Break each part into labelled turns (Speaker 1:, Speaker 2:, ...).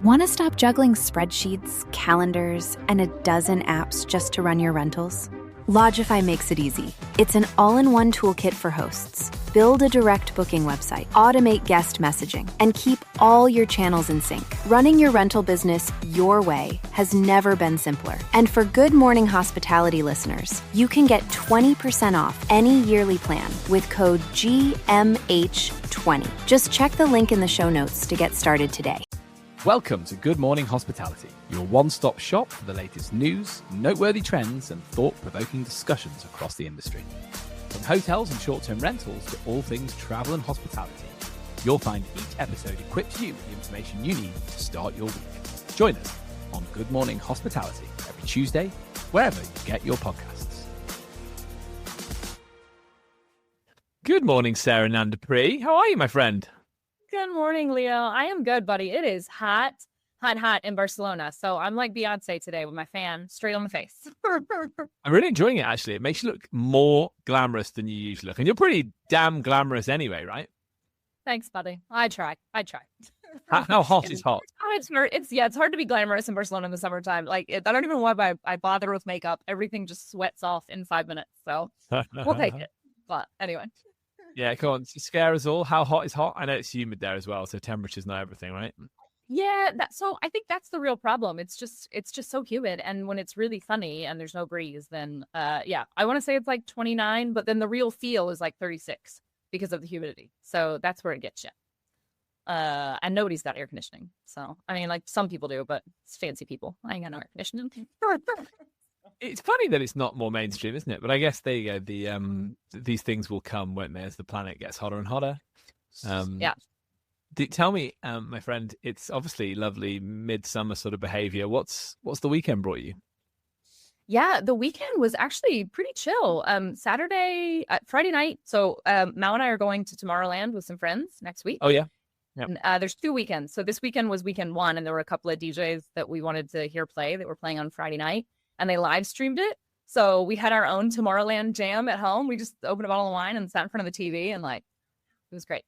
Speaker 1: Want to stop juggling spreadsheets, calendars, and a dozen apps just to run your rentals? Lodgify makes it easy. It's an all-in-one toolkit for hosts. Build a direct booking website, automate guest messaging, and keep all your channels in sync. Running your rental business your way has never been simpler. And for Good Morning Hospitality listeners, you can get 20% off any yearly plan with code GMH20. Just check the link in the show notes to get started today.
Speaker 2: Welcome to Good Morning Hospitality, your one-stop shop for the latest news, noteworthy trends, and thought-provoking discussions across the industry. From hotels and short-term rentals to all things travel and hospitality, you'll find each episode equips you with the information you need to start your week. Join us on Good Morning Hospitality every Tuesday, wherever you get your podcasts. Good morning, Sarah Nandapri. How are you, my friend?
Speaker 3: Good morning, Leo. I am good, buddy. It is hot in Barcelona. So I'm like Beyonce today with my fan straight on the face.
Speaker 2: I'm really enjoying it, actually. It makes you look more glamorous than you usually look. And you're pretty damn glamorous anyway, right?
Speaker 3: Thanks, buddy. I try.
Speaker 2: How hot is hot?
Speaker 3: It's hard to be glamorous in Barcelona in the summertime. I don't even know why I bother with makeup. Everything just sweats off in 5 minutes. So we'll take it. But anyway.
Speaker 2: Yeah, come on, scare us all. How hot is hot? I know it's humid there as well, so temperature's not everything, right?
Speaker 3: Yeah, so I think that's the real problem. It's just so humid, and when it's really sunny and there's no breeze, then I want to say it's like 29, but then the real feel is like 36 because of the humidity. So that's where it gets you. And nobody's got air conditioning. So I mean, like some people do, but it's fancy people. I ain't got no air conditioning.
Speaker 2: It's funny that it's not more mainstream, isn't it? But I guess there you go. These things will come, won't they, as the planet gets hotter and hotter.
Speaker 3: Yeah.
Speaker 2: Tell me, my friend, it's obviously lovely midsummer sort of behavior. What's the weekend brought you?
Speaker 3: Yeah, the weekend was actually pretty chill. Friday night. So Mao and I are going to Tomorrowland with some friends next week.
Speaker 2: Oh, yeah. Yep.
Speaker 3: And, there's 2 weekends. So this weekend was weekend one, and there were a couple of DJs that we wanted to hear play that were playing on Friday night. And they live streamed it. So we had our own Tomorrowland jam at home. We just opened a bottle of wine and sat in front of the TV, and it was great.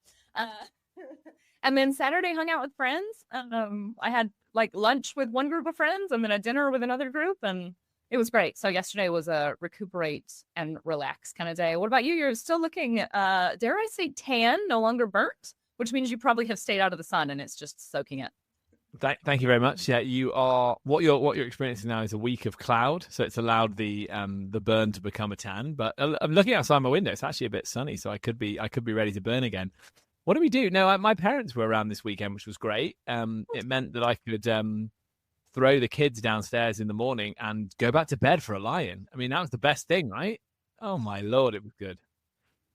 Speaker 3: And then Saturday hung out with friends. I had lunch with one group of friends and then a dinner with another group, and it was great. So yesterday was a recuperate and relax kind of day. What about you? You're still looking, dare I say tan, no longer burnt, which means you probably have stayed out of the sun and it's just soaking it.
Speaker 2: Thank you very much. Yeah, you are what you're experiencing now is a week of cloud, so it's allowed the burn to become a tan. But I'm looking outside my window; it's actually a bit sunny, so I could be ready to burn again. What do we do? No, my parents were around this weekend, which was great. It meant that I could throw the kids downstairs in the morning and go back to bed for a lie-in. I mean, that was the best thing, right? Oh my Lord, it was good.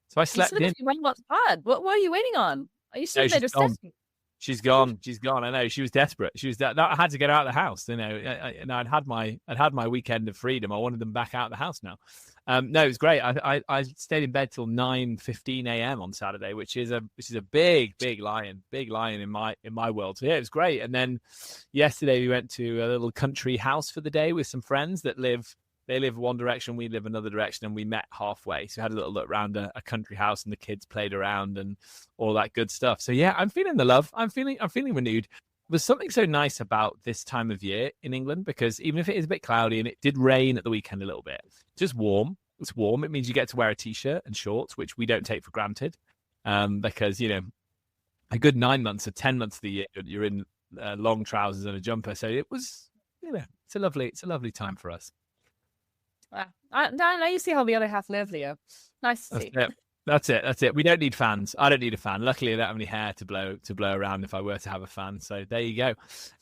Speaker 2: So I slept in.
Speaker 3: You went outside. What are you waiting on? Are you sitting there just texting?
Speaker 2: She's gone. I know. She was desperate. She was that I had to get out of the house. You know, I'd had my weekend of freedom. I wanted them back out of the house now. No, it was great. I stayed in bed till 9:15 a.m. on Saturday, which is a big lion in my world. So yeah, it was great. And then yesterday we went to a little country house for the day with some friends that live. They live one direction, we live another direction, and we met halfway. So we had a little look around a country house, and the kids played around and all that good stuff. So yeah, I'm feeling the love. I'm feeling renewed. There's something so nice about this time of year in England, because even if it is a bit cloudy and it did rain at the weekend a little bit, it's just warm. It's warm. It means you get to wear a t-shirt and shorts, which we don't take for granted, because a good 9 months or 10 months of the year you're in long trousers and a jumper. So it was, it's a lovely time for us.
Speaker 3: Now you see how the other half live, Leo. Nice to see.
Speaker 2: That's it. We don't need fans. I don't need a fan. Luckily, I don't have any hair to blow around if I were to have a fan. So there you go.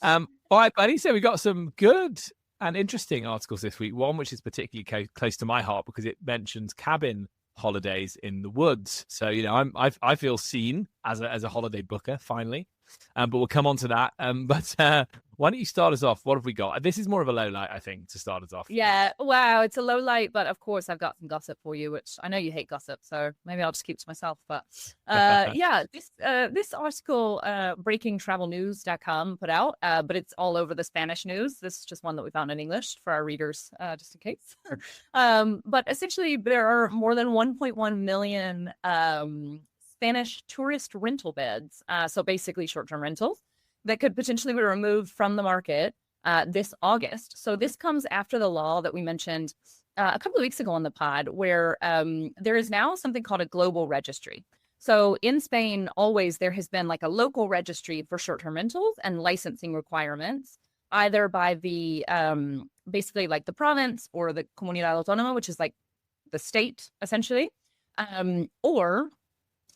Speaker 2: All right, buddy. So we got some good and interesting articles this week. One which is particularly close to my heart because it mentions cabin holidays in the woods. So I feel seen as a holiday booker finally. But we'll come on to that. But why don't you start us off? What have we got? This is more of a low light, I think, to start us off.
Speaker 3: Yeah, wow, it's a low light, but of course I've got some gossip for you, which I know you hate gossip, so maybe I'll just keep to myself. But this article, breakingtravelnews.com put out, but it's all over the Spanish news. This is just one that we found in English for our readers, just in case. But essentially, there are more than 1.1 million Spanish tourist rental beds, so basically short-term rentals, that could potentially be removed from the market this August. So this comes after the law that we mentioned a couple of weeks ago on the pod, where there is now something called a global registry. So in Spain, always there has been like a local registry for short-term rentals and licensing requirements, either by the basically like the province or the Comunidad Autónoma, which is like the state essentially, or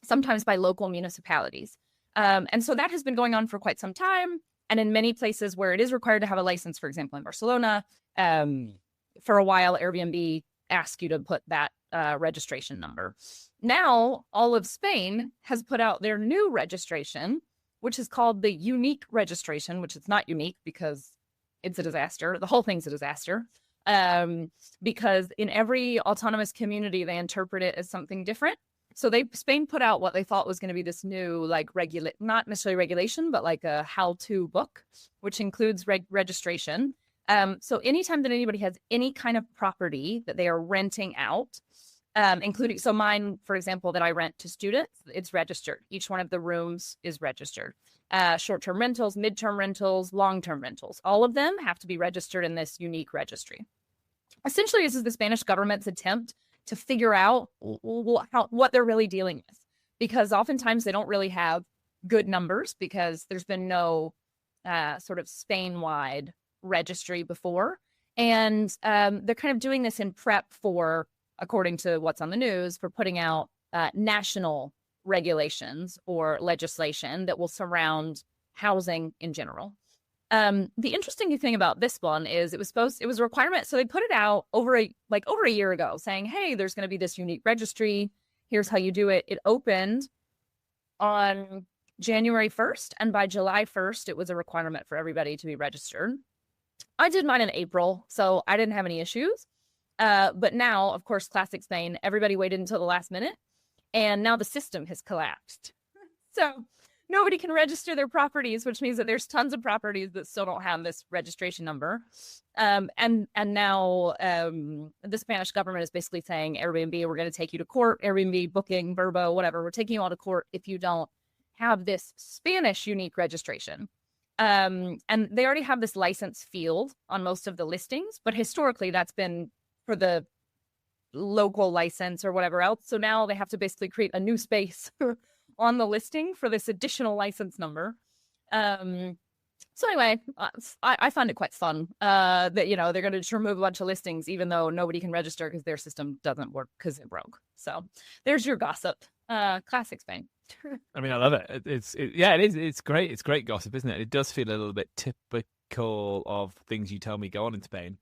Speaker 3: sometimes by local municipalities. And so that has been going on for quite some time. And in many places where it is required to have a license, for example, in Barcelona, for a while, Airbnb asks you to put that registration number. Now, all of Spain has put out their new registration, which is called the unique registration, which is not unique because it's a disaster. The whole thing's a disaster. Because in every autonomous community, they interpret it as something different. So Spain put out what they thought was going to be this new, like, not necessarily regulation, but like a how-to book, which includes registration. So anytime that anybody has any kind of property that they are renting out, including, so mine, for example, that I rent to students, it's registered. Each one of the rooms is registered. Short-term rentals, mid-term rentals, long-term rentals, all of them have to be registered in this unique registry. Essentially, this is the Spanish government's attempt to figure out what they're really dealing with, because oftentimes they don't really have good numbers because there's been no sort of Spain-wide registry before. And they're kind of doing this in prep for, according to what's on the news, for putting out national regulations or legislation that will surround housing in general. The interesting thing about this one is it was a requirement. So they put it out over a year ago saying, hey, there's going to be this unique registry. Here's how you do it. It opened on January 1st. And by July 1st, it was a requirement for everybody to be registered. I did mine in April, so I didn't have any issues. But now, of course, classic Spain, everybody waited until the last minute. And now the system has collapsed. So nobody can register their properties, which means that there's tons of properties that still don't have this registration number. And now the Spanish government is basically saying, Airbnb, we're going to take you to court. Airbnb, Booking, Vrbo, whatever. We're taking you all to court if you don't have this Spanish unique registration. And they already have this license field on most of the listings, but historically that's been for the local license or whatever else. So now they have to basically create a new space on the listing for this additional license number. So anyway, I find it quite fun that, they're going to just remove a bunch of listings, even though nobody can register because their system doesn't work because it broke. So there's your gossip. Classic Spain.
Speaker 2: I mean, I love it. It is. It's great. It's great gossip, isn't it? It does feel a little bit typical of things you tell me go on in Spain.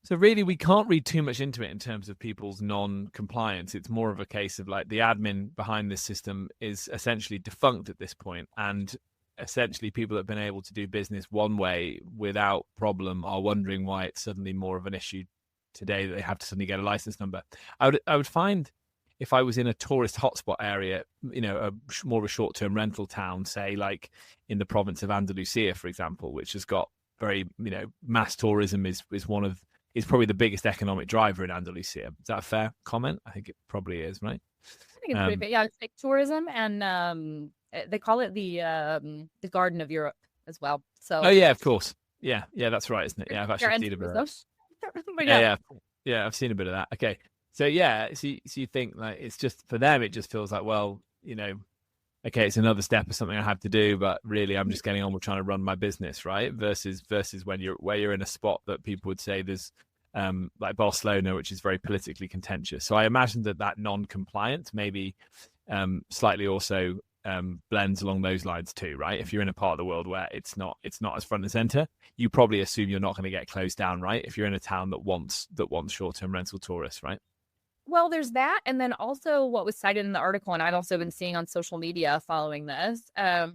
Speaker 2: So really, we can't read too much into it in terms of people's non-compliance. It's more of a case of like the admin behind this system is essentially defunct at this point, and essentially people that have been able to do business one way without problem are wondering why it's suddenly more of an issue today that they have to suddenly get a license number. I would find if I was in a tourist hotspot area, more of a short-term rental town, say like in the province of Andalusia, for example, which has got very, mass tourism is probably the biggest economic driver in Andalusia. Is that a fair comment? I think it probably is, right?
Speaker 3: I think it's pretty big. Yeah, it's like tourism, and they call it the Garden of Europe as well. So.
Speaker 2: Oh yeah, of course. Yeah, that's right, isn't it? Yeah, I've actually seen a bit of that. Yeah, I've seen a bit of that. Okay, so yeah, so you think like it's just for them, it just feels like, well, okay, it's another step of something I have to do, but really I'm just getting on with trying to run my business, right? Versus when you're in a spot that people would say there's like Barcelona, which is very politically contentious. So I imagine that non-compliance maybe slightly also blends along those lines too, right? If you're in a part of the world where it's not as front and center, you probably assume you're not going to get closed down, right? If you're in a town that wants short-term rental tourists, right?
Speaker 3: Well, there's that. And then also what was cited in the article, and I've also been seeing on social media following this, a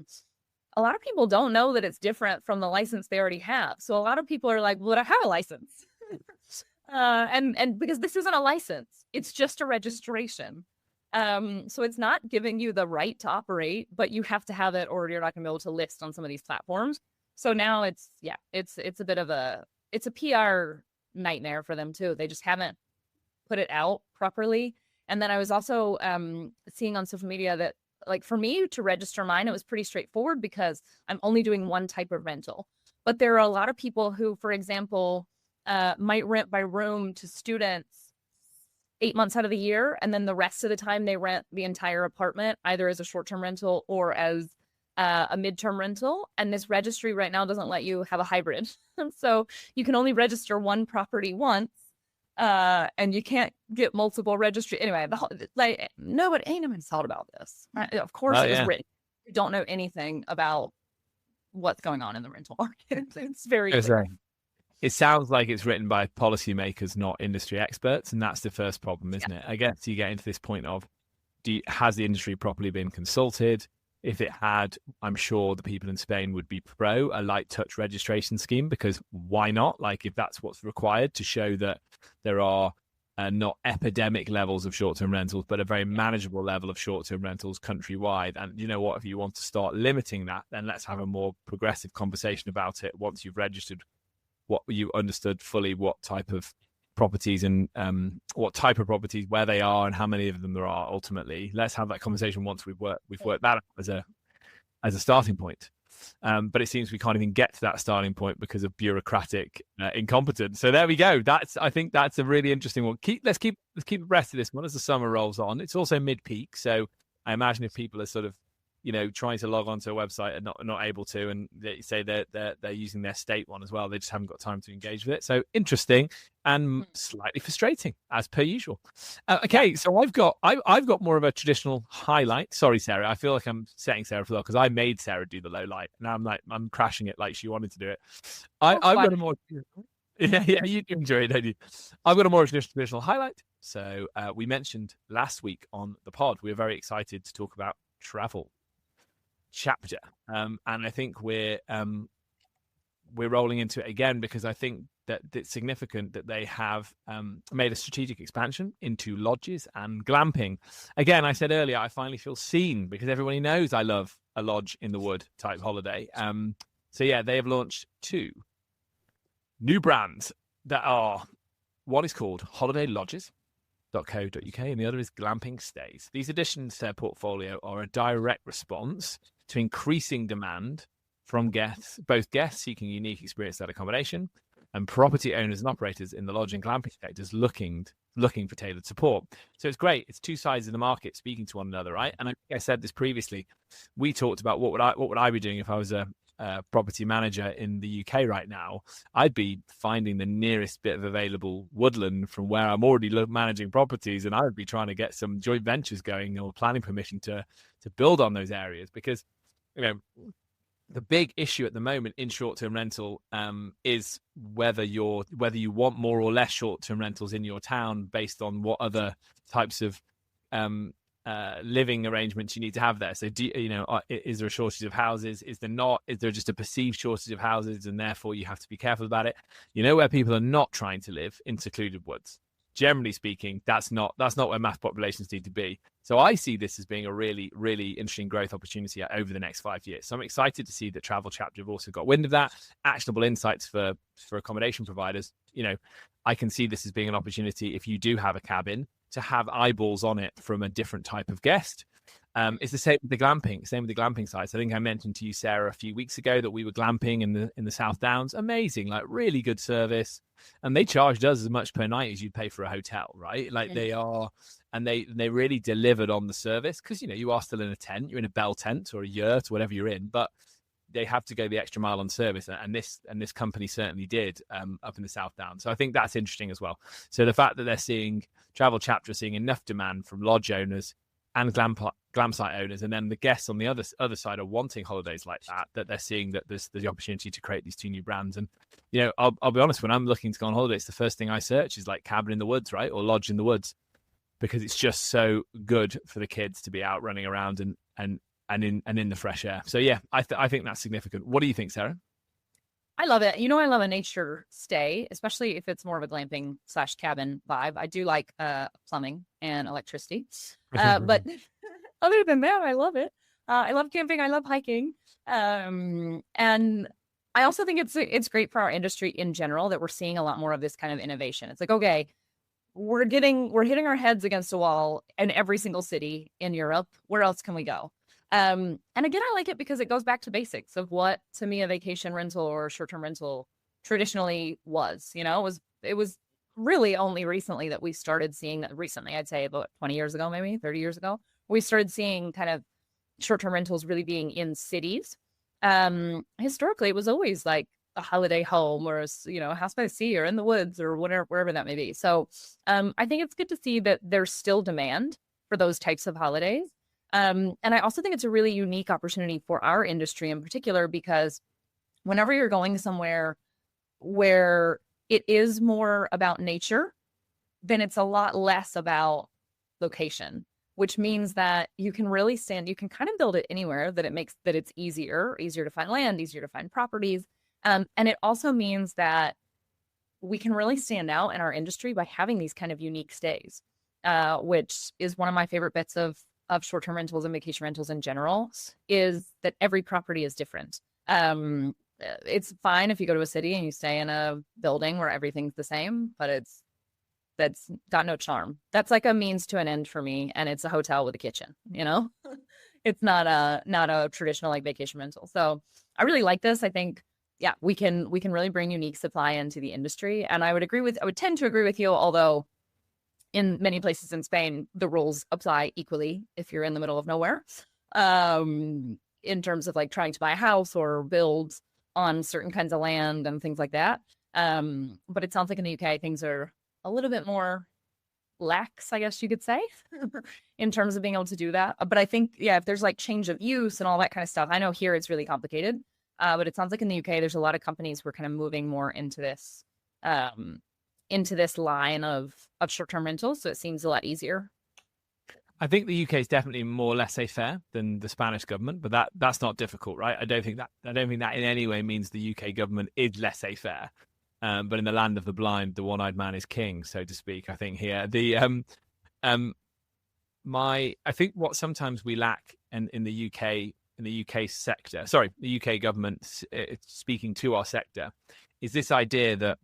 Speaker 3: lot of people don't know that it's different from the license they already have. So a lot of people are like, well, I have a license. And because this isn't a license, it's just a registration. So it's not giving you the right to operate, but you have to have it or you're not going to be able to list on some of these platforms. So now it's a bit of it's a PR nightmare for them too. They just haven't put it out properly. And then I was also seeing on social media that like for me to register mine, it was pretty straightforward because I'm only doing one type of rental. But there are a lot of people who, for example, might rent by room to students 8 months out of the year, and then the rest of the time they rent the entire apartment either as a short-term rental or as a midterm rental. And this registry right now doesn't let you have a hybrid. So you can only register one property once, and you can't get multiple registry. Anyway, nobody ain't even thought about this. Right? Of course, it was written. You don't know anything about what's going on in the rental market. It's very clear.
Speaker 2: It sounds like it's written by policymakers, not industry experts, and that's the first problem, isn't it? I guess you get into this point of, has the industry properly been consulted? If it had, I'm sure the people in Spain would be pro a light touch registration scheme, because why not? Like, if that's what's required to show that there are not epidemic levels of short-term rentals, but a very manageable level of short-term rentals countrywide. And you know what? If you want to start limiting that, then let's have a more progressive conversation about it once you've registered, what you understood fully, what type of properties and where they are and how many of them there are. Ultimately, let's have that conversation once we've worked that out as a starting point. But it seems we can't even get to that starting point because of bureaucratic incompetence. So there we go. I think that's a really interesting one. Let's keep abreast of this one as the summer rolls on. It's also mid-peak, so I imagine if people are sort of, you know, trying to log onto a website and not able to, and they say they're using their state one as well, they just haven't got time to engage with it. So interesting and slightly frustrating, as per usual. Okay, so I've got more of a traditional highlight. Sorry, Sarah, I feel like I'm setting Sarah for that because I made Sarah do the low light. Now I'm crashing it like she wanted to do it. I've got a more yeah, you do enjoy it, don't you? I've got a more traditional highlight. So we mentioned last week on the pod, we were very excited to talk about travel chapter, and I think we're rolling into it again because I think that it's significant that they have made a strategic expansion into lodges and glamping. Again, I said earlier, I finally feel seen because everybody knows I love a lodge in the wood type holiday. So yeah, they have launched 2 new brands that are, one is called Holiday Lodges .co.uk and the other is Glamping Stays. These additions to their portfolio are a direct response to increasing demand from both guests seeking unique experience at accommodation and property owners and operators in the lodge and glamping sectors looking for tailored support. So it's great. It's 2 sides of the market speaking to one another, right? And I think I said this previously. We talked about what would I be doing if I was a property manager in the UK right now. I'd be finding the nearest bit of available woodland from where I'm already managing properties, and I would be trying to get some joint ventures going or planning permission to build on those areas, because you know the big issue at the moment in short-term rental is whether you want more or less short-term rentals in your town based on what other types of living arrangements you need to have there. So is there a shortage of houses? Is there not? Is there just a perceived shortage of houses and therefore you have to be careful about it? You know where people are not trying to live? In secluded woods. Generally speaking, that's not where mass populations need to be. So I see this as being a really, really interesting growth opportunity over the next 5 years. So I'm excited to see that Travel Chapter have also got wind of that. Actionable insights for accommodation providers. You know, I can see this as being an opportunity if you do have a cabin to have eyeballs on it from a different type of guest. It's the same with the glamping sites. I think I mentioned to you, Sarah, a few weeks ago that we were glamping in the South Downs. Amazing, like really good service. And they charged us as much per night as you'd pay for a hotel, right? Like they are, and they really delivered on the service because, you know, you are still in a tent, you're in a bell tent or a yurt or whatever you're in, but they have to go the extra mile on service, and this company certainly did up in the South Downs. So I think that's interesting as well. So the fact that they're seeing Travel Chapter seeing enough demand from lodge owners and glam site owners, and then the guests on the other side are wanting holidays like that they're seeing that there's the opportunity to create these 2 new brands. And you know, I'll be honest, when I'm looking to go on holidays, the first thing I search is like cabin in the woods, right, or lodge in the woods, because it's just so good for the kids to be out running around and in the fresh air. So yeah, I think that's significant. What do you think, Sarah?
Speaker 3: I love it. You know, I love a nature stay, especially if it's more of a glamping / cabin vibe. I do like plumbing and electricity. But other than that, I love it. I love camping. I love hiking. And I also think it's great for our industry in general that we're seeing a lot more of this kind of innovation. It's like, okay, we're hitting our heads against a wall in every single city in Europe. Where else can we go? And again, I like it because it goes back to basics of what to me a vacation rental or short-term rental traditionally was. It was really only recently that we started seeing that. Recently, I'd say about 20 years ago, maybe 30 years ago, we started seeing kind of short-term rentals really being in cities. Historically, it was always like a holiday home or a house by the sea or in the woods or whatever, wherever that may be. So I think it's good to see that there's still demand for those types of holidays. And I also think it's a really unique opportunity for our industry in particular, because whenever you're going somewhere where it is more about nature, then it's a lot less about location, which means that you can kind of build it anywhere that it's easier to find land, easier to find properties. And it also means that we can really stand out in our industry by having these kind of unique stays, which is one of my favorite bits of short-term rentals and vacation rentals in general, is that every property is different. It's fine if you go to a city and you stay in a building where everything's the same, but that's got no charm. That's like a means to an end for me, and it's a hotel with a kitchen. It's not a traditional like vacation rental. So I really like this. I think, yeah, we can really bring unique supply into the industry, and I would tend to agree with you, although in many places in Spain, the rules apply equally if you're in the middle of nowhere, in terms of like trying to buy a house or build on certain kinds of land and things like that. But it sounds like in the UK, things are a little bit more lax, I guess you could say, in terms of being able to do that. But I think, yeah, if there's like change of use and all that kind of stuff, I know here it's really complicated. But it sounds like in the UK, there's a lot of companies who are kind of moving more into this line of short-term rentals. So it seems a lot easier.
Speaker 2: I think the UK is definitely more laissez-faire than the Spanish government, but that's not difficult, right? I don't think that in any way means the UK government is laissez-faire. But in the land of the blind, the one-eyed man is king, so to speak. I think here I think what sometimes we lack in the UK sector, the UK government speaking to our sector, is this idea that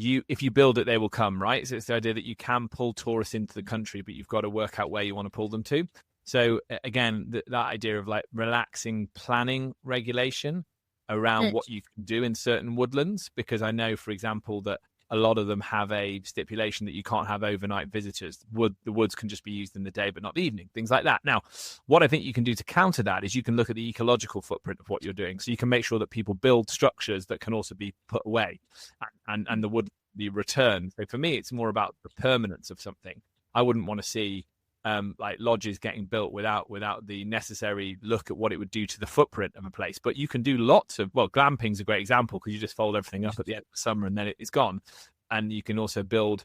Speaker 2: if you build it, they will come, right? So it's the idea that you can pull tourists into the country, but you've got to work out where you want to pull them to. So again, that idea of like relaxing planning regulation around what you can do in certain woodlands, because I know, for example, that a lot of them have a stipulation that you can't have overnight visitors. The woods can just be used in the day, but not the evening, things like that. Now, what I think you can do to counter that is you can look at the ecological footprint of what you're doing. So you can make sure that people build structures that can also be put away and the wood be returned. So for me, it's more about the permanence of something. I wouldn't want to see like lodges getting built without the necessary look at what it would do to the footprint of a place. But you can do glamping's a great example, because you just fold everything up at the end of the summer and then it's gone. And you can also build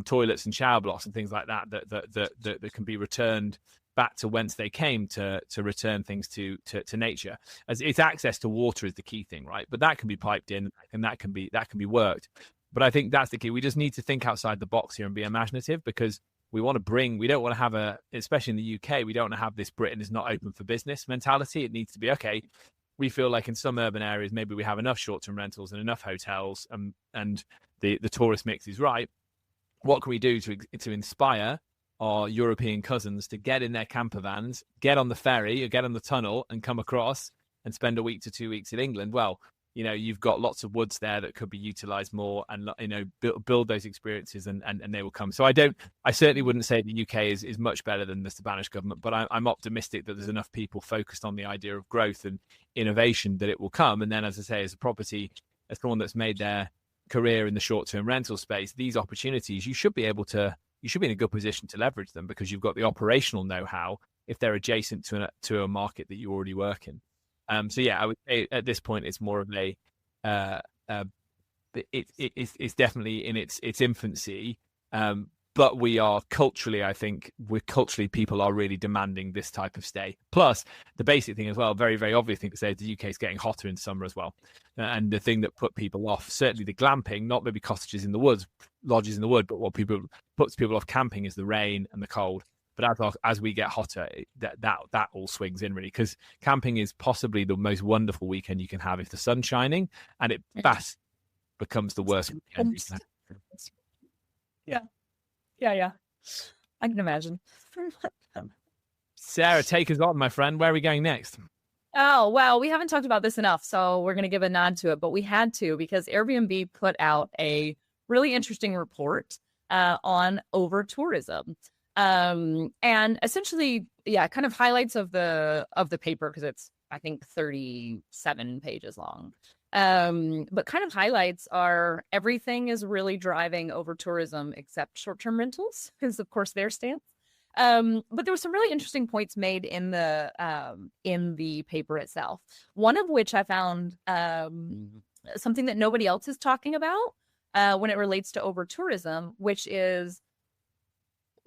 Speaker 2: toilets and shower blocks and things like that can be returned back to whence they came, to return things to nature. As it's access to water is the key thing, right? But that can be piped in and that can be worked. But I think that's the key. We just need to think outside the box here and be imaginative, because we don't want to have especially in the UK, we don't want to have this Britain is not open for business mentality. It needs to be, okay, we feel like in some urban areas, maybe we have enough short-term rentals and enough hotels, and the tourist mix is right. What can we do to inspire our European cousins to get in their camper vans, get on the ferry or get on the tunnel and come across and spend a week to 2 weeks in England? Well, you've got lots of woods there that could be utilized more, and build those experiences, and they will come. So I certainly wouldn't say the UK is much better than the Spanish government, but I'm optimistic that there's enough people focused on the idea of growth and innovation that it will come. And then, as I say, as someone that's made their career in the short-term rental space, these opportunities, you should be in a good position to leverage them, because you've got the operational know-how if they're adjacent to a market that you already work in. So yeah, I would say at this point it's more of it's definitely in its infancy, but we are culturally, I think people are really demanding this type of stay. Plus the basic thing as well, very, very obvious thing to say, is the UK is getting hotter in summer as well. And the thing that put people off, certainly the glamping, not maybe cottages in the woods, lodges in the wood, but what puts people off camping is the rain and the cold. But as we get hotter, that all swings in, really, because camping is possibly the most wonderful weekend you can have if the sun's shining, and it fast becomes the worst weekend you can have.
Speaker 3: Yeah. I can imagine.
Speaker 2: Sarah, take us on, my friend. Where are we going next?
Speaker 3: Oh, well, we haven't talked about this enough, so we're going to give a nod to it, but we had to because Airbnb put out a really interesting report on over-tourism. And essentially, yeah, kind of highlights of the paper, because it's, I think, 37 pages long. But kind of highlights are everything is really driving over-tourism except short-term rentals, because of course their stance. But there were some really interesting points made in the paper itself. One of which I found something that nobody else is talking about when it relates to over-tourism, which is,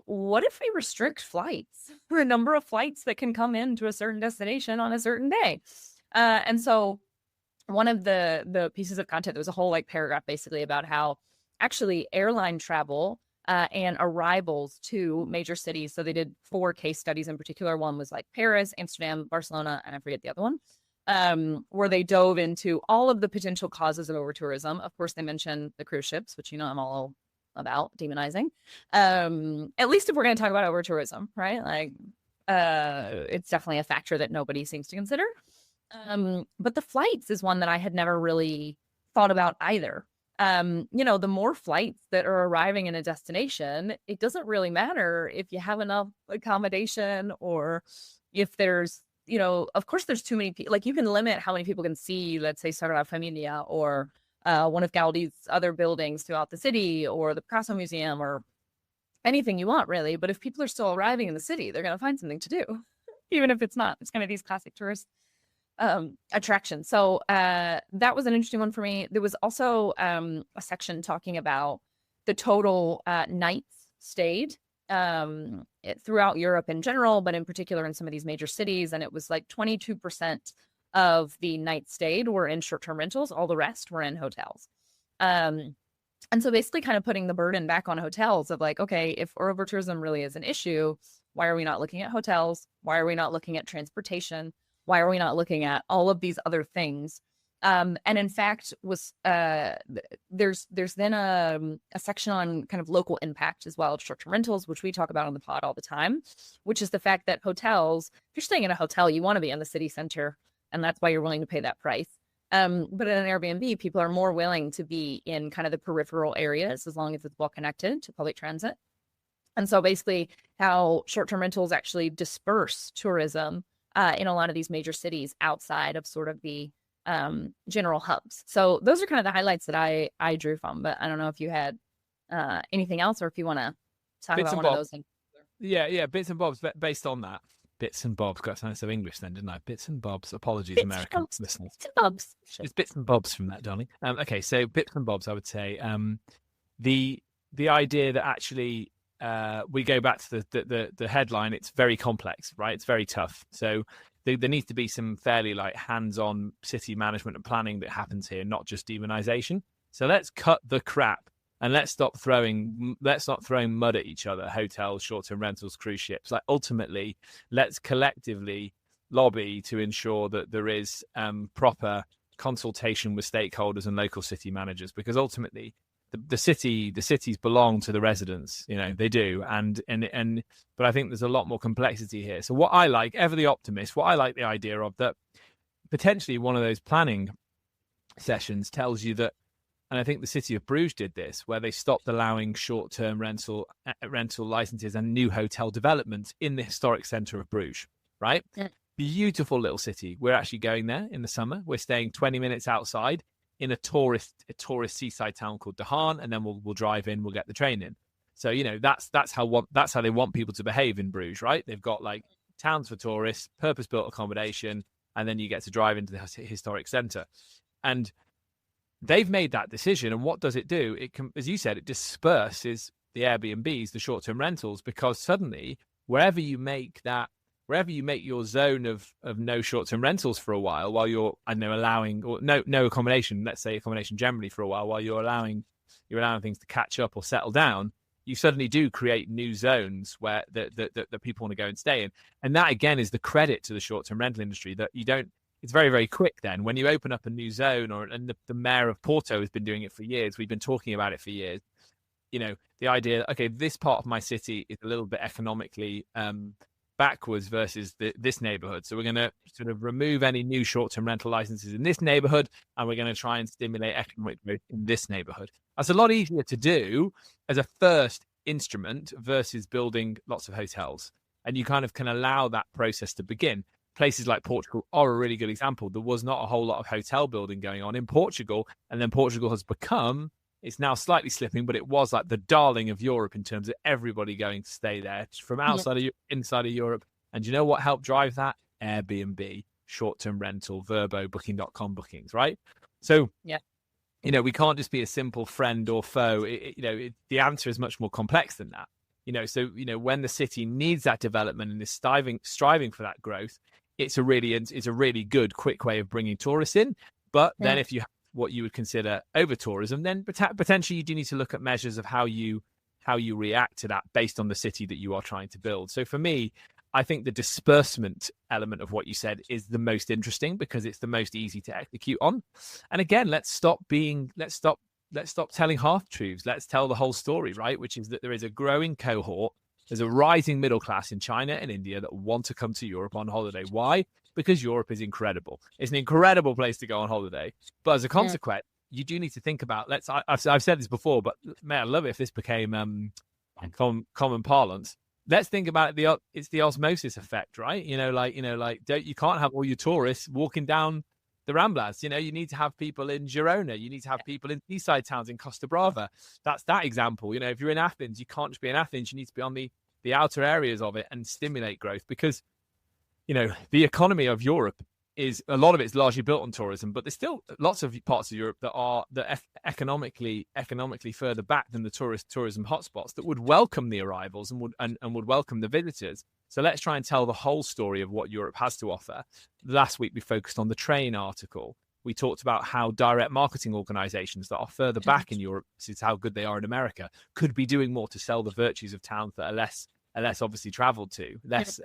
Speaker 3: what if we restrict flights, the number of flights that can come into a certain destination on a certain day? And so one of the pieces of content, there was a whole paragraph basically about how actually airline travel and arrivals to major cities. So they did 4 case studies in particular. One was Paris, Amsterdam, Barcelona, and I forget the other one, where they dove into all of the potential causes of over-tourism. Of course, they mentioned the cruise ships, which I'm all about demonizing. At least if we're going to talk about over-tourism, right? It's definitely a factor that nobody seems to consider. But the flights is one that I had never really thought about either. The more flights that are arriving in a destination, it doesn't really matter if you have enough accommodation or if there's, of course there's too many people. You can limit how many people can see, let's say, Sagrada Familia or one of Gaudi's other buildings throughout the city, or the Picasso Museum, or anything you want, really. But if people are still arriving in the city, they're going to find something to do, even if it's not. It's kind of these classic tourist attraction. So that was an interesting one for me. There was also a section talking about the total nights stayed throughout Europe in general, but in particular in some of these major cities. And it was 22% of the nights stayed were in short-term rentals. All the rest were in hotels. And so basically kind of putting the burden back on hotels of okay, if over-tourism really is an issue, why are we not looking at hotels? Why are we not looking at transportation? Why are we not looking at all of these other things? And in fact, there's then a section on kind of local impact as well of short-term rentals, which we talk about on the pod all the time, which is the fact that hotels, if you're staying in a hotel, you want to be in the city center, and that's why you're willing to pay that price. But in an Airbnb, people are more willing to be in kind of the peripheral areas as long as it's well connected to public transit. And so basically how short-term rentals actually disperse tourism in a lot of these major cities outside of sort of the general hubs. So those are kind of the highlights that I drew from, but I don't know if you had anything else, or if you want to talk about one of those things.
Speaker 2: Yeah, bits and bobs based on that. Bits and bobs. Got to sound so English then, didn't I? Bits and bobs. Apologies, American listeners.
Speaker 3: Bits and bobs.
Speaker 2: It's bits and bobs from that, darling. Okay, so bits and bobs, I would say. The idea that actually we go back to the headline. It's very complex, right? It's very tough. So there needs to be some fairly hands-on city management and planning that happens here, not just demonization. So let's cut the crap and let's not throwing mud at each other. Hotels, short-term rentals, cruise ships. Ultimately, let's collectively lobby to ensure that there is proper consultation with stakeholders and local city managers, because ultimately the cities belong to the residents, they do. But I think there's a lot more complexity here. So what I like, ever the optimist, what I like the idea of that potentially one of those planning sessions tells you that, and I think the city of Bruges did this, where they stopped allowing short-term rental licenses and new hotel developments in the historic centre of Bruges, right? Yeah. Beautiful little city. We're actually going there in the summer. We're staying 20 minutes outside in a tourist seaside town called De Haan, and then we'll drive in, we'll get the train in. So that's how they want people to behave in Bruges, right? They've got towns for tourists, purpose-built accommodation, and then you get to drive into the historic centre. And they've made that decision, and what does it do? It can, as you said, it disperses the Airbnbs, the short-term rentals, because suddenly wherever you make your zone of no short-term rentals for a while you're allowing, or no accommodation, let's say accommodation generally for a while you're allowing things to catch up or settle down, you suddenly do create new zones where the people want to go and stay in. And that again is the credit to the short-term rental industry, that you don't. It's very, very quick then when you open up a new zone, and the mayor of Porto has been doing it for years. We've been talking about it for years. The idea, okay, this part of my city is a little bit economically backwards versus this neighborhood. So we're going to sort of remove any new short-term rental licenses in this neighborhood, and we're going to try and stimulate economic growth in this neighborhood. That's a lot easier to do as a first instrument versus building lots of hotels. And you kind of can allow that process to begin. Places like Portugal are a really good example. There was not a whole lot of hotel building going on in Portugal, and then Portugal has become, it's now slightly slipping, but it was like the darling of Europe in terms of everybody going to stay there from outside of inside of Europe. And you know what helped drive that? Airbnb, short-term rental, Vrbo, Booking.com bookings, right? So we can't just be a simple friend or foe. The answer is much more complex than that. So when the city needs that development and is striving for that growth, it's a really good, quick way of bringing tourists in. But then if you have what you would consider over-tourism, then potentially you do need to look at measures of how you react to that based on the city that you are trying to build. So for me, I think the disbursement element of what you said is the most interesting because it's the most easy to execute on. And again, let's stop telling half truths. Let's tell the whole story, right? Which is that there is a growing cohort. There's a rising middle class in China and India that want to come to Europe on holiday. Why? Because Europe is incredible. It's an incredible place to go on holiday. But as a consequence, you do need to think about, I've said this before, but man, I'd love it if this became common parlance. Let's think about it's the osmosis effect, right? You can't have all your tourists walking down the Ramblas. You need to have people in Girona. You need to have people in seaside towns in Costa Brava. That's that example. If you're in Athens, you can't just be in Athens. You need to be on the outer areas of it and stimulate growth because, the economy of Europe is, a lot of it's largely built on tourism, but there's still lots of parts of Europe that are economically further back than the tourism hotspots that would welcome the arrivals and would welcome the visitors. So let's try and tell the whole story of what Europe has to offer. Last week, we focused on the train article. We talked about how direct marketing organizations that are further back in Europe, this is how good they are in America, could be doing more to sell the virtues of towns that are less obviously traveled to, less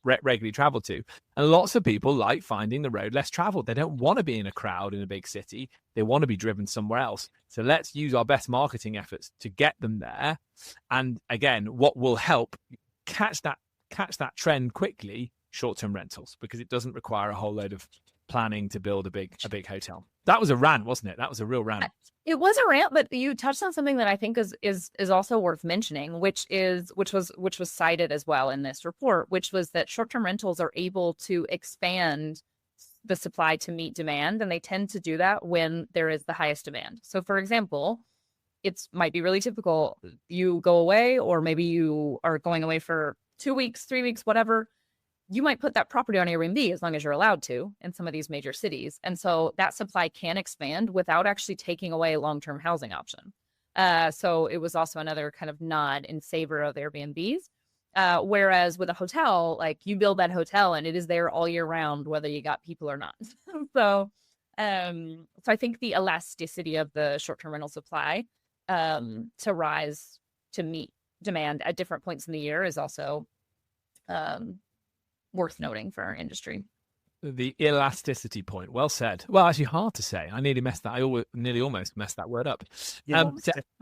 Speaker 2: regularly traveled to. And lots of people like finding the road less traveled. They don't want to be in a crowd in a big city. They want to be driven somewhere else. So let's use our best marketing efforts to get them there. And again, what will help catch that trend quickly, short-term rentals, because it doesn't require a whole load of planning to build a big hotel. That was a rant, wasn't it? That was a real rant.
Speaker 3: It was a rant, but you touched on something that I think is also worth mentioning, which was cited as well in this report, which was that short-term rentals are able to expand the supply to meet demand, and they tend to do that when there is the highest demand. So, for example, it might be really typical. You go away, or maybe you are going away for 2 weeks, 3 weeks, whatever. You might put that property on Airbnb as long as you're allowed to in some of these major cities. And so that supply can expand without actually taking away a long-term housing option. So it was also another kind of nod in favor of Airbnbs. Whereas with a hotel, like you build that hotel and it is there all year round, whether you got people or not. So I think the elasticity of the short-term rental supply to rise to meet demand at different points in the year is also worth noting for our industry.
Speaker 2: The elasticity point. Well said. Well, actually hard to say. I nearly almost messed that word up.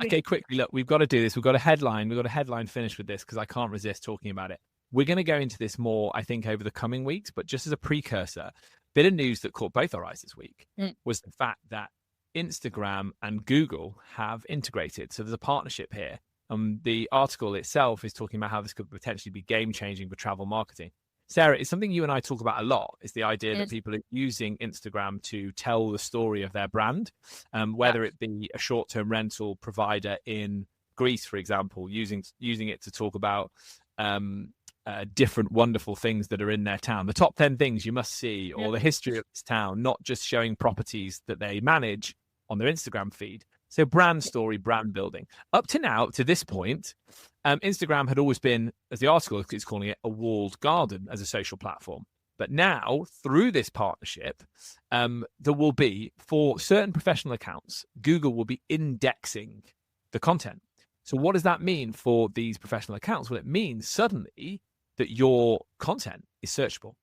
Speaker 2: Okay, quickly, look, we've got to do this. We've got a headline finish with this because I can't resist talking about it. We're going to go into this more, I think, over the coming weeks, but just as a precursor, bit of news that caught both our eyes this week was the fact that Instagram and Google have integrated. So there's a partnership here. The article itself is talking about how this could potentially be game-changing for travel marketing. Sarah, it's something you and I talk about a lot. It's the idea that people are using Instagram to tell the story of their brand, whether it be a short-term rental provider in Greece, for example, using it to talk about different wonderful things that are in their town, the top 10 things you must see, or the history of this town, not just showing properties that they manage on their Instagram feed. So brand story, brand building. Up to now, to this point, Instagram had always been, as the article is calling it, a walled garden as a social platform. But now, through this partnership, there will be, for certain professional accounts, Google will be indexing the content. So what does that mean for these professional accounts? Well, it means suddenly that your content is searchable,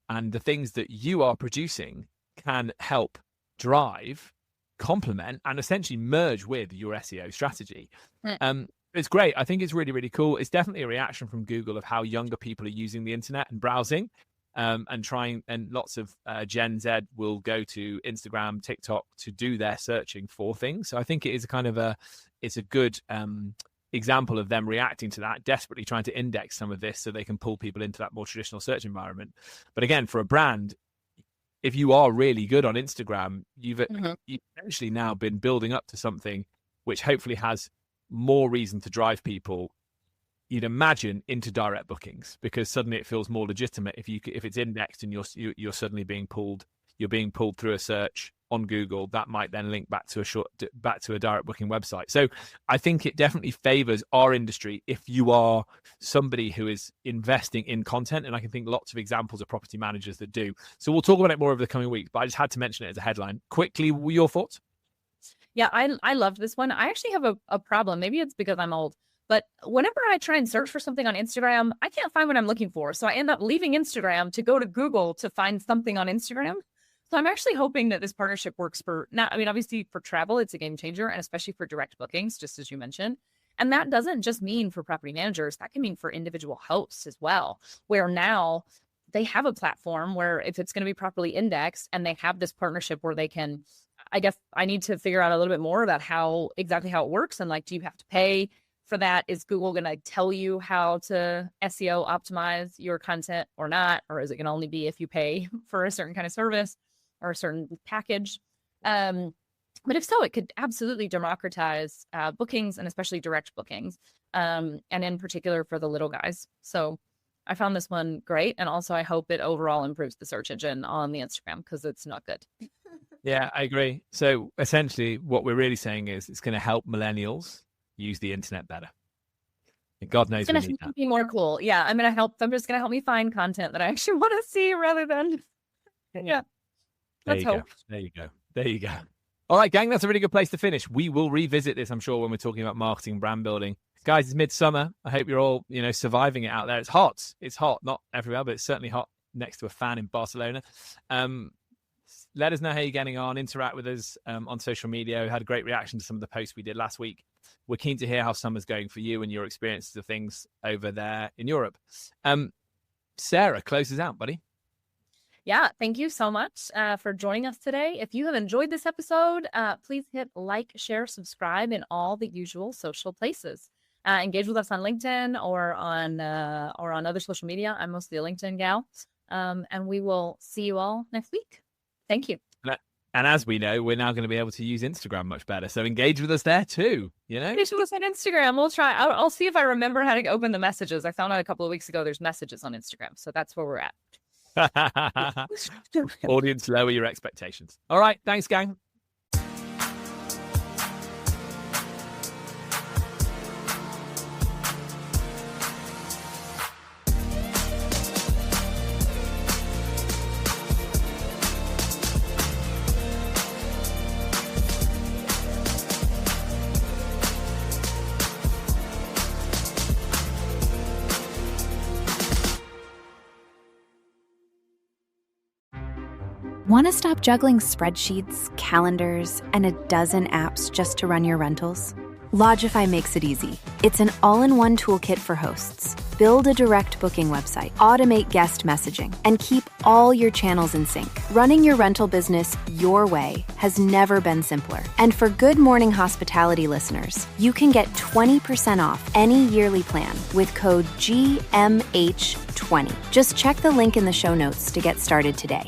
Speaker 2: and the things that you are producing can help drive, complement, and essentially merge with your SEO strategy. It's great. I think it's really, really cool. It's definitely a reaction from Google of how younger people are using the internet and browsing, and trying. And lots of Gen Z will go to Instagram, TikTok to do their searching for things. So I think it is it's a good example of them reacting to that, desperately trying to index some of this so they can pull people into that more traditional search environment. But again, for a brand, if you are really good on Instagram, you've essentially now been building up to something which hopefully has more reason to drive people, you'd imagine, into direct bookings, because suddenly it feels more legitimate if it's indexed and you're suddenly being pulled through a search on Google. That might then link back to a direct booking website. So I think it definitely favors our industry if you are somebody who is investing in content, and I can think lots of examples of property managers that do. So we'll talk about it more over the coming weeks, but I just had to mention it as a headline. Quickly, your thoughts?
Speaker 3: Yeah, I loved this one. I actually have a problem. Maybe it's because I'm old, but whenever I try and search for something on Instagram, I can't find what I'm looking for. So I end up leaving Instagram to go to Google to find something on Instagram. So I'm actually hoping that this partnership works for now. I mean, obviously for travel, it's a game changer, and especially for direct bookings, just as you mentioned. And that doesn't just mean for property managers, that can mean for individual hosts as well, where now they have a platform where if it's going to be properly indexed and they have this partnership where they can, I guess I need to figure out a little bit more about exactly how it works. And like, do you have to pay for that? Is Google going to tell you how to SEO optimize your content or not? Or is it going to only be if you pay for a certain kind of service or a certain package? But if so, it could absolutely democratize bookings, and especially direct bookings, and in particular for the little guys. So I found this one great. And also I hope it overall improves the search engine on the Instagram, because it's not good.
Speaker 2: Yeah, I agree. So essentially what we're really saying is it's going to help millennials use the internet better. And God knows we need that.
Speaker 3: Be more cool. Yeah, I'm just going to help me find content that I actually want to see rather than, yeah. Let's hope.
Speaker 2: There you go. All right, gang, that's a really good place to finish. We will revisit this, I'm sure, when we're talking about marketing, brand building. Guys, it's midsummer. I hope you're all, surviving it out there. It's hot. It's hot. Not everywhere, but it's certainly hot next to a fan in Barcelona. Let us know how you're getting on. Interact with us on social media. We had a great reaction to some of the posts we did last week. We're keen to hear how summer's going for you and your experiences of things over there in Europe. Sarah, closes out, buddy.
Speaker 3: Yeah, thank you so much for joining us today. If you have enjoyed this episode, please hit like, share, subscribe in all the usual social places. Engage with us on LinkedIn or on other social media. I'm mostly a LinkedIn gal. And we will see you all next week. Thank you.
Speaker 2: And as we know, we're now going to be able to use Instagram much better. So engage with us there too,
Speaker 3: Engage with us on Instagram. We'll try. I'll see if I remember how to open the messages. I found out a couple of weeks ago there's messages on Instagram. So that's where we're at.
Speaker 2: Audience, lower your expectations. All right. Thanks, gang.
Speaker 1: Want to stop juggling spreadsheets, calendars, and a dozen apps just to run your rentals? Logify makes it easy. It's an all-in-one toolkit for hosts. Build a direct booking website, automate guest messaging, and keep all your channels in sync. Running your rental business your way has never been simpler. And for Good Morning Hospitality listeners, you can get 20% off any yearly plan with code GMH20. Just check the link in the show notes to get started today.